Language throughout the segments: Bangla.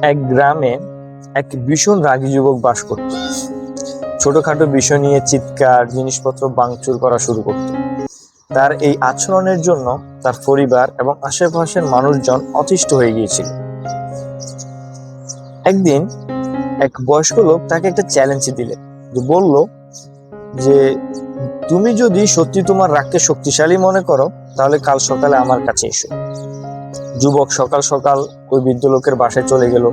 এক গ্রামে এক ভীষণ রাগী যুবক বাস করত। ছোটখাটো বিষয় নিয়ে চিৎকার, জিনিসপত্র ভাঙচুর করা শুরু করত। তার এই আচরণের জন্য তার পরিবার এবং আশেপাশের মানুষজন অতিষ্ঠ হয়ে গিয়েছিল। একদিন এক বয়স্ক লোক তাকে একটা চ্যালেঞ্জ দিলেন, যে বলল যে তুমি যদি সত্যি তোমার রাগকে শক্তিশালী মনে করো তাহলে কাল সকালে আমার কাছে এসো। যুবক সকাল সকাল ওই বৃদ্ধ লোকের বাসায় চলে গেল।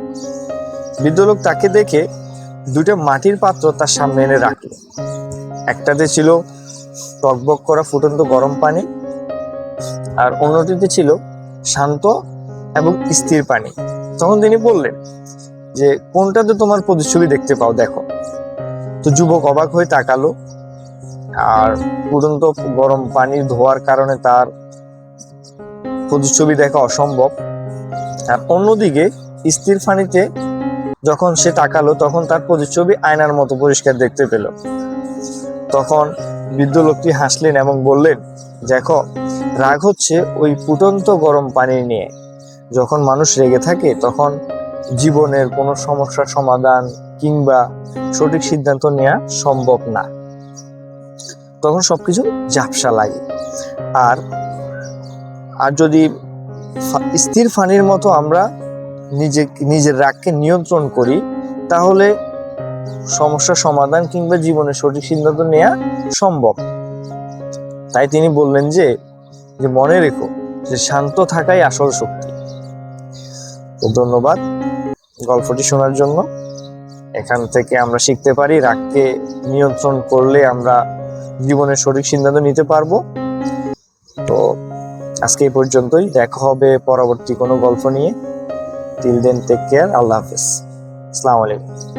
বৃদ্ধ লোক তাকে দেখে দুইটা মাটির পাত্র তার সামনে এনে রাখল। একটাতে ছিল টকবক করা ফুটন্ত গরম পানি, আর অন্যটিতে ছিল শান্ত এবং স্থির পানি। তখন তিনি বললেন যে কোনটাতে তোমার প্রতিচ্ছবি দেখতে পাও, দেখো। তো যুবক অবাক হয়ে তাকালো, আর ফুটন্ত গরম পানির ধোয়ার কারণে তার প্রতিচ্ছবি দেখা অসম্ভব। আর অন্যদিকে স্থির পানিতে যখন সে তাকালো তখন তার প্রতিচ্ছবি আয়নার মতো পরিষ্কার দেখতে পেল। তখন বৃদ্ধ লোকটি হাসলেন এবং বললেন, দেখো, রাগ হচ্ছে ওই ফুটন্ত গরম পানি নিয়ে। যখন মানুষ রেগে থাকে তখন জীবনের কোনো সমস্যার সমাধান কিংবা সঠিক সিদ্ধান্ত নেওয়া সম্ভব না, তখন সবকিছু ঝাপসা লাগে। আর আর যদি স্থির পানির মতো আমরা নিজের রাগকে নিয়ন্ত্রণ করি তাহলে সমস্যার সমাধান কিংবা জীবনের সঠিক সিদ্ধান্ত নেওয়া সম্ভব। তাই তিনি বললেন যে মনে রেখো যে শান্ত থাকাই আসল শক্তি। তো ধন্যবাদ গল্পটি শোনার জন্য। এখান থেকে আমরা শিখতে পারি রাগকে নিয়ন্ত্রণ করলে আমরা জীবনের সঠিক সিদ্ধান্ত নিতে পারবো। তো আজকে এই পর্যন্তই, দেখা হবে পরবর্তী কোনো গল্প নিয়ে। টিল দেন টেক কেয়ার, আল্লাহ হাফেজ, আসসালামু আলাইকুম।